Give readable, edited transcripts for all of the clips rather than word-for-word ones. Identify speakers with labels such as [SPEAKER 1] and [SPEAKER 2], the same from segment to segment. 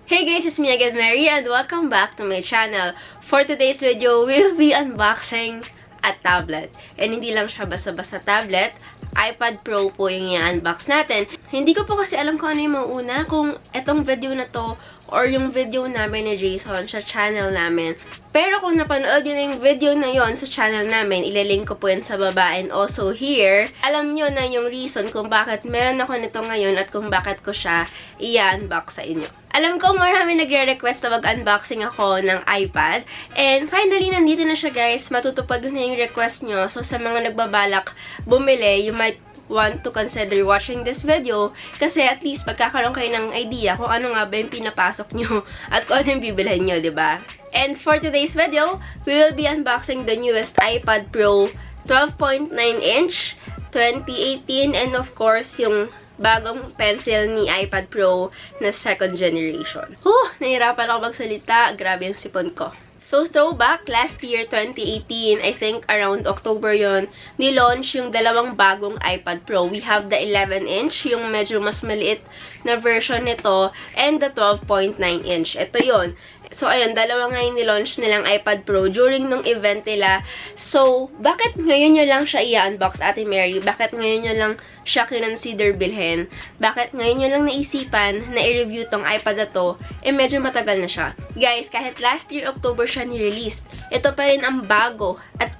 [SPEAKER 1] Hey guys, it's me again, Mary, and welcome back to my channel. For today's video, we'll be unboxing a tablet. And hindi lang siya basta-basta tablet, iPad Pro po yung i-unbox natin. Hindi ko po kasi alam kung ano yung mauna, kung etong video na to or yung video namin ni JAYSON sa channel namin. Pero kung napanood nyo na yung video na yon sa channel namin, ililink ko po yan sa baba and also here. Alam nyo na yung reason kung bakit meron ako nito ngayon at kung bakit ko siya i-unbox sa inyo. Alam ko marami nagre-request na mag-unboxing ako ng iPad. And finally, nandito na siya guys. Matutupad na yung request nyo. So sa mga nagbabalak bumili, you might want to consider watching this video kasi at least magkakaroon kayo ng idea kung ano nga ba yung pinapasok nyo at kung ano yung bibilhin nyo, diba? And for today's video, we will be unboxing the newest iPad Pro 12.9 inch 2018 and of course yung bagong pencil ni iPad Pro na second generation. Nahirapan ako magsalita. Grabe yung sipon ko. So, throwback, last year, 2018, I think around October yon, ni-launch yung dalawang bagong iPad Pro. We have the 11-inch, yung medyo mas maliit na version nito, and the 12.9-inch. Ito yon. So, ayun, dalawa nga yung ni-launch nilang iPad Pro during nung event nila. So, bakit ngayon nyo lang siya i-unbox, Ate Mary? Bakit ngayon nyo lang siya kinonsider bilhin? Bakit ngayon nyo lang naisipan na i-review tong iPad na to? Medyo matagal na siya. Guys, kahit last year October siya ni-release, ito pa rin ang bago at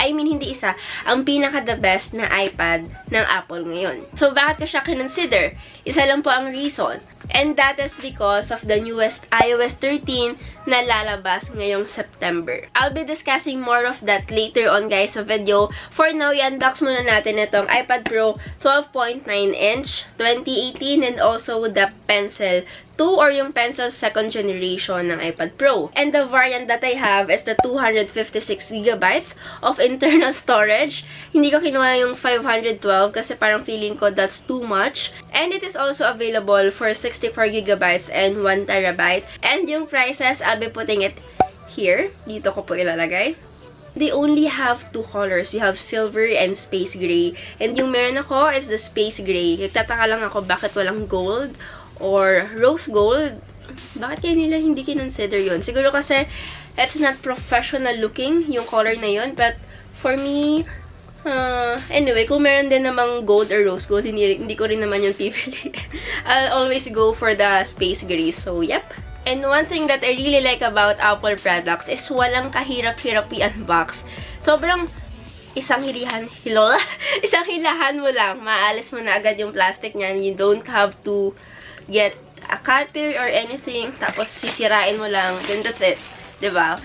[SPEAKER 1] hindi isa, ang pinaka-the best na iPad ng Apple ngayon. So, bakit ko siya kinonsider? Isa lang po ang reason. And that is because of the newest iOS 13 na lalabas ngayong September. I'll be discussing more of that later on guys sa video. For now, i-unbox muna natin itong iPad Pro 12.9 inch 2018 and also the Pencil 2 or yung Pencil second generation ng iPad Pro. And the variant that I have is the 256GB of internal storage. Hindi ko kinuha yung 512 kasi parang feeling ko that's too much. And it is also available for 64GB and 1TB. And yung prices, I'll be putting it here. Dito ko po ilalagay. They only have two colors. We have silver and space gray. And yung meron ako is the space gray. Nagtataka lang ako bakit walang gold or rose gold. Bakit kaya nila hindi kinonsider yun? Siguro kasi it's not professional looking yung color na yun. But for me, anyway, kung meron din namang gold or rose gold, hindi ko rin naman yung pipili. I'll always go for the space gray. So, yep. And one thing that I really like about Apple products is walang kahirap-hirap i-unbox. Sobrang isang hilahan mo lang. Maalis mo na agad yung plastic niyan. You don't have to get a cutter or anything. Tapos sisirain mo lang. Then that's it. Diba?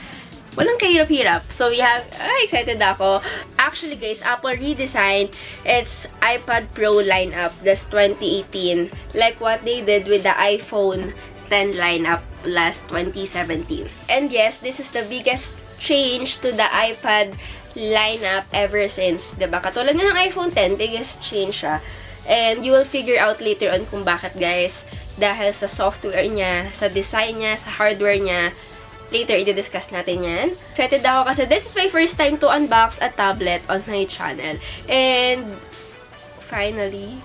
[SPEAKER 1] Walang kahirap-hirap. So, we have, excited ako. Actually, guys, Apple redesigned its iPad Pro lineup this 2018. Like what they did with the iPhone 10 lineup last 2017. And yes, this is the biggest change to the iPad lineup ever since. Diba? Katulad nga ng iPhone 10, biggest change siya. And you will figure out later on kung bakit, guys. Dahil sa software niya, sa design niya, sa hardware niya. Later, i-discuss natin yan. Excited ako kasi this is my first time to unbox a tablet on my channel. And, finally,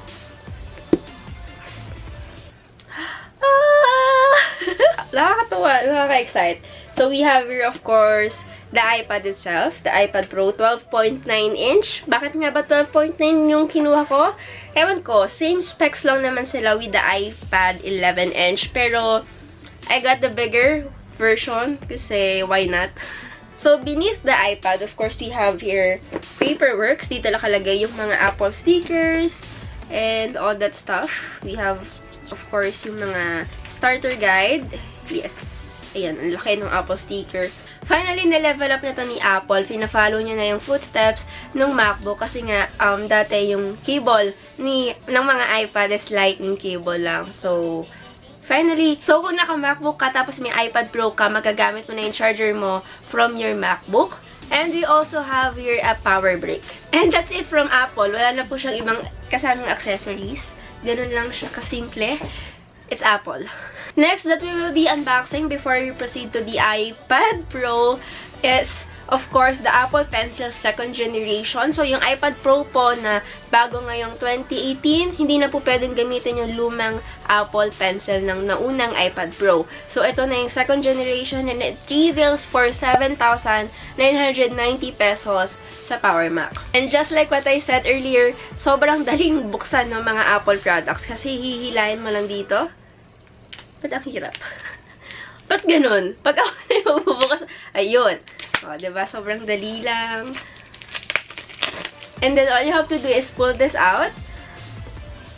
[SPEAKER 1] nakakatuwa, nakaka-excite. So, we have here, of course, the iPad itself, the iPad Pro 12.9 inch. Bakit nga ba 12.9 yung kinuha ko? Ewan ko, same specs lang naman sila with the iPad 11 inch. Pero, I got the bigger version kasi why not? So, beneath the iPad, of course, we have here paperworks. Dito nakalagay yung mga Apple stickers and all that stuff. We have, of course, yung mga starter guide. Yes. Ayan, ang laki ng Apple sticker. Finally, na-level up na to ni Apple. Fina-follow niya na yung footsteps ng MacBook kasi nga, dati yung cable ng mga iPad is lightning cable lang. So, finally, so kung naka-MacBook ka tapos may iPad Pro ka, magagamit mo na yung charger mo from your MacBook. And we also have here a power brick. And that's it from Apple. Wala na po siyang ibang kasamang accessories. Ganun lang siya kasimple. It's Apple. Next that we will be unboxing before we proceed to the iPad Pro is of course, the Apple Pencil 2nd generation. So, yung iPad Pro po na bago ngayong 2018, hindi na po pwedeng gamitin yung lumang Apple Pencil ng naunang iPad Pro. So, ito na yung 2nd generation and it retails for 7,990 pesos sa Power Mac. And just like what I said earlier, sobrang daling buksan ng mga Apple products kasi hihilahin mo lang dito. Ba't ang hirap? Ba't ganun? Pag ako na yung bubukas, ayun. O, diba? Sobrang dali lang. And then, all you have to do is pull this out.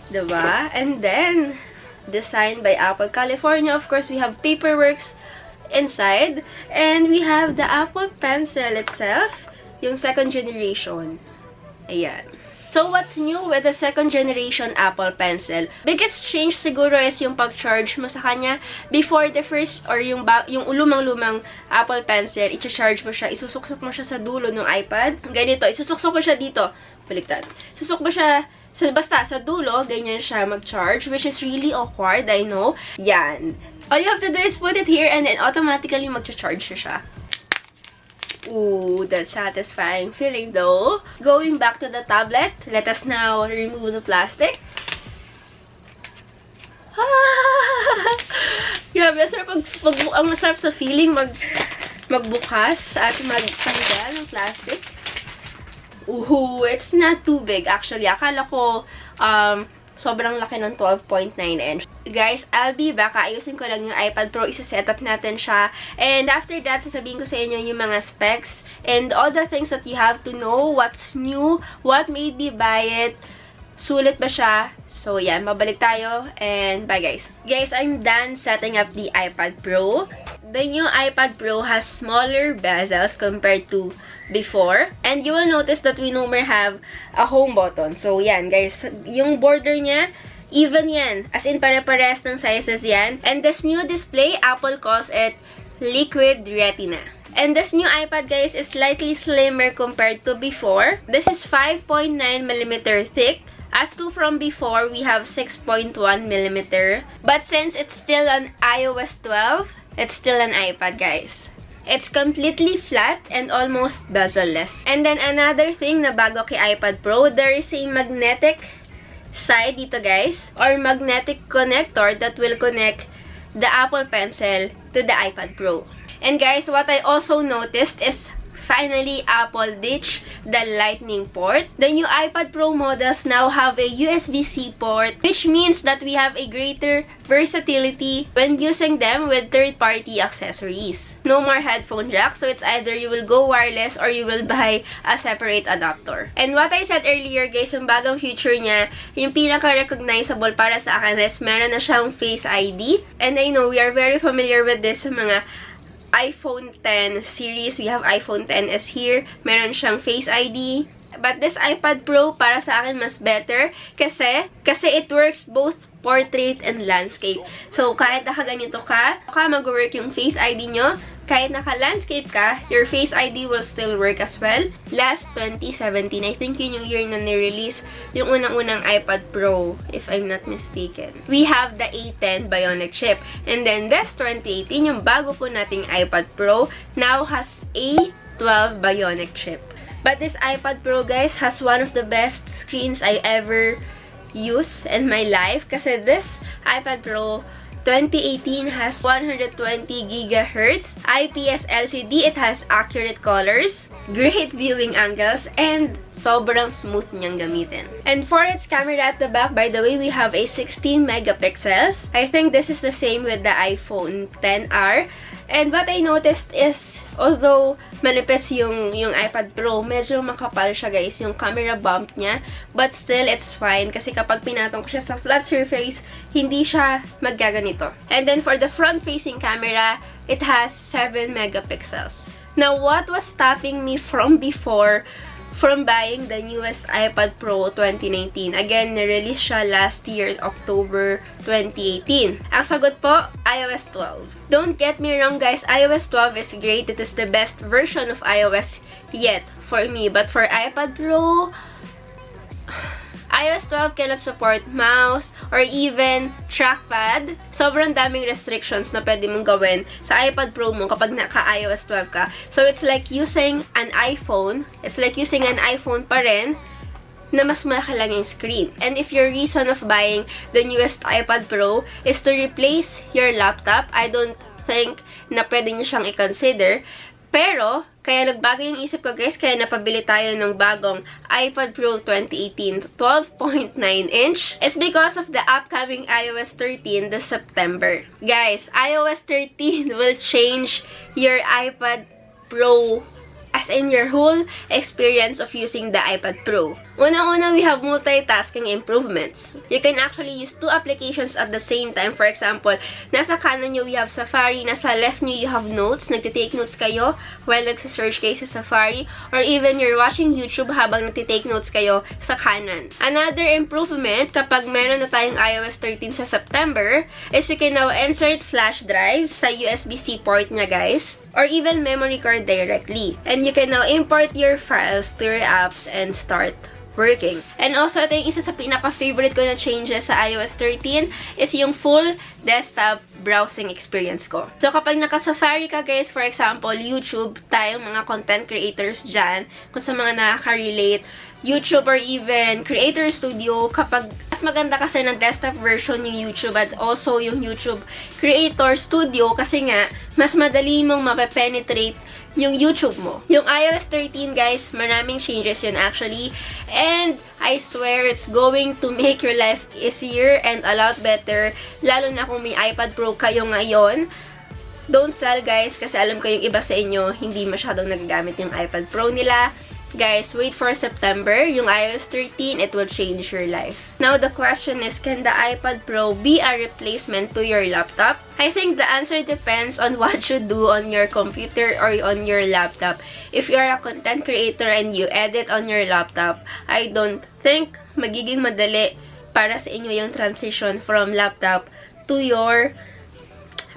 [SPEAKER 1] Diba? And then, designed by Apple California. Of course, we have Paperworks inside. And we have the Apple Pencil itself. Yung 2nd generation. Ayan. So, what's new with the 2nd generation Apple Pencil? Biggest change siguro is yung pag-charge mo sa kanya. Before the first, or yung lumang-lumang Apple Pencil, i-charge mo siya, isusuksok mo siya sa dulo ng iPad. Ganito, isusuksok mo siya dito. Baliktad. Susuk mo siya, basta sa dulo, ganyan siya mag-charge, which is really awkward, I know. Yan. All you have to do is put it here, and then automatically mag-charge siya. Ooh, that's satisfying feeling though. Going back to the tablet, let us now remove the plastic. Grabe, ang masarap sa feeling magbukas at magtanggal ng plastic. Ooh, it's not too big actually. Akala ko sobrang laki ng 12.9 inch. Guys, I'll be back. Ayusin ko lang yung iPad Pro. Isa-setup natin siya. And after that, sasabihin ko sa inyo yung mga specs and all the things that you have to know. What's new? What made me buy it? Sulit ba siya? So, yan. Mabalik tayo. And bye, guys. Guys, I'm done setting up the iPad Pro. The new iPad Pro has smaller bezels compared to before. And you will notice that we no more have a home button. So, yan, guys. Yung border niya, even yan. As in, pare-pares ng sizes yan. And this new display, Apple calls it Liquid Retina. And this new iPad, guys, is slightly slimmer compared to before. This is 5.9mm thick. As to from before, we have 6.1mm. But since it's still on iOS 12, it's still an iPad, guys. It's completely flat and almost bezel-less. And then another thing na bago kay iPad Pro, there is a magnetic side dito, guys, or magnetic connector that will connect the Apple Pencil to the iPad Pro. And guys, what I also noticed is finally, Apple ditched the Lightning port. The new iPad Pro models now have a USB-C port, which means that we have a greater versatility when using them with third-party accessories. No more headphone jack, so it's either you will go wireless or you will buy a separate adapter. And what I said earlier, guys, yung bagong feature niya, yung pinaka-recognizable para sa akin is meron na siyang Face ID. And I know we are very familiar with this sa mga iPhone 10 series. We have iPhone 10s here. Meron siyang Face ID. But this iPad Pro, para sa akin, mas better. Kasi it works both portrait and landscape. So, kahit nakaganito ka, mag-work yung Face ID nyo. Kahit naka-landscape ka, your Face ID will still work as well. Last 2017, I think yun yung year na ni-release yung unang-unang iPad Pro, if I'm not mistaken. We have the A10 Bionic chip. And then this 2018, yung bago po nating iPad Pro, now has A12 Bionic chip. But this iPad Pro, guys, has one of the best screens I ever used in my life. Kasi this iPad Pro 2018 has 120 GHz IPS LCD. It has accurate colors, great viewing angles, and sobrang smooth niyang gamitin. And for its camera at the back, by the way, we have a 16 megapixels. I think this is the same with the iPhone XR. And what I noticed is, although manipis yung iPad Pro, medyo makapal siya, guys, yung camera bump niya. But still, it's fine. Kasi kapag pinatong ko siya sa flat surface, hindi siya maggaganito. And then for the front-facing camera, it has 7 megapixels. Now, what was stopping me from before from buying the newest iPad Pro 2019? Again, nirelease siya last year, October 2018. Ang sagot po, iOS 12. Don't get me wrong, guys, iOS 12 is great. It is the best version of iOS yet for me. But for iPad Pro, iOS 12 cannot support mouse or even trackpad. Sobrang daming restrictions na pwede mong gawin sa iPad Pro mo kapag naka-iOS 12 ka. So, it's like using an iPhone. It's like using an iPhone pa rin na mas malaki lang yung screen. And if your reason of buying the newest iPad Pro is to replace your laptop, I don't think na pwede nyo siyang i-consider. Pero, kaya nagbago yung isip ko guys, kaya napabili tayo ng bagong iPad Pro 2018 12.9-inch is because of the upcoming iOS 13 this September. Guys, iOS 13 will change your iPad Pro as in your whole experience of using the iPad Pro. Unang-una, we have multitasking improvements. You can actually use 2 applications at the same time. For example, nasa kanan nyo, we have Safari. Nasa left nyo, you have notes. Nagtitake notes kayo while nagsisearch kayo sa Safari. Or even you're watching YouTube habang nagtitake notes kayo sa kanan. Another improvement, kapag meron na tayong iOS 13 sa September, is you can now insert flash drive sa USB-C port niya, guys. Or even memory card directly. And you can now import your files to your apps and start working. And also, ito yung isa sa pinaka-favorite ko na changes sa iOS 13 is yung full desktop browsing experience ko. So, kapag naka-Safari ka guys, for example, YouTube, tayong mga content creators dyan, kung sa mga nakaka-relate, YouTube or even Creator Studio, kapag mas maganda kasi ng desktop version yung YouTube at also yung YouTube Creator Studio kasi nga, mas madali mong mape-penetrate yung YouTube mo. Yung iOS 13, guys, maraming changes yun actually. And I swear, it's going to make your life easier and a lot better. Lalo na kung may iPad Pro kayo ngayon. Don't sell, guys, kasi alam ko yung iba sa inyo, hindi masyadong nagagamit yung iPad Pro nila. Guys, wait for September. Yung iOS 13, it will change your life. Now, the question is, can the iPad Pro be a replacement to your laptop? I think the answer depends on what you do on your computer or on your laptop. If you're a content creator and you edit on your laptop, I don't think magiging madali para sa inyo yung transition from laptop to your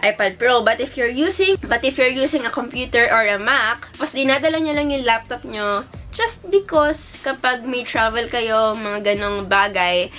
[SPEAKER 1] iPad Pro. But if you're using a computer or a Mac, mas dinadala nyo lang yung laptop nyo just because kapag may travel kayo, mga ganong bagay,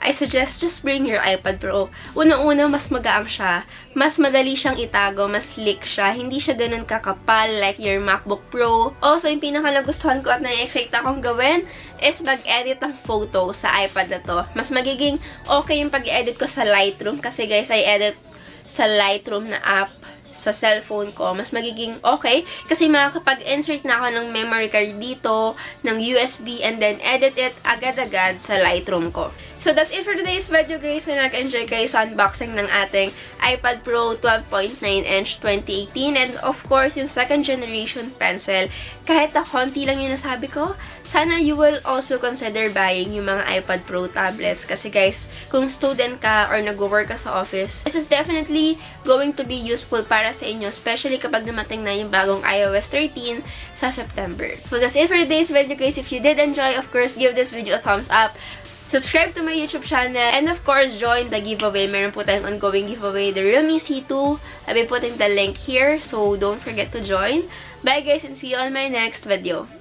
[SPEAKER 1] I suggest just bring your iPad Pro. Unang-una, mas magaang siya. Mas madali siyang itago, mas slick siya. Hindi siya ganun kakapal like your MacBook Pro. Also, yung pinaka-nagustuhan ko at na-excite akong gawin is mag-edit ng photo sa iPad na to. Mas magiging okay yung pag-edit ko sa Lightroom kasi guys, I edit sa Lightroom na app sa cellphone ko, mas magiging okay kasi makakapag-insert na ako ng memory card dito, ng USB, and then edit it agad-agad sa Lightroom ko. So, that's it for today's video, guys. So, nag-enjoy kayo sa unboxing ng ating iPad Pro 12.9-inch 2018. And, of course, yung second generation pencil. Kahit na konti lang yung nasabi ko, sana you will also consider buying yung mga iPad Pro tablets. Kasi, guys, kung student ka or nag-work ka sa office, this is definitely going to be useful para sa inyo, especially kapag namating na yung bagong iOS 13 sa September. So, that's it for today's video, guys. If you did enjoy, of course, give this video a thumbs up. Subscribe to my YouTube channel. And of course, join the giveaway. Meron po tayong ongoing giveaway, the REALME C2. I'll be putting the link here, so don't forget to join. Bye guys, and see you on my next video.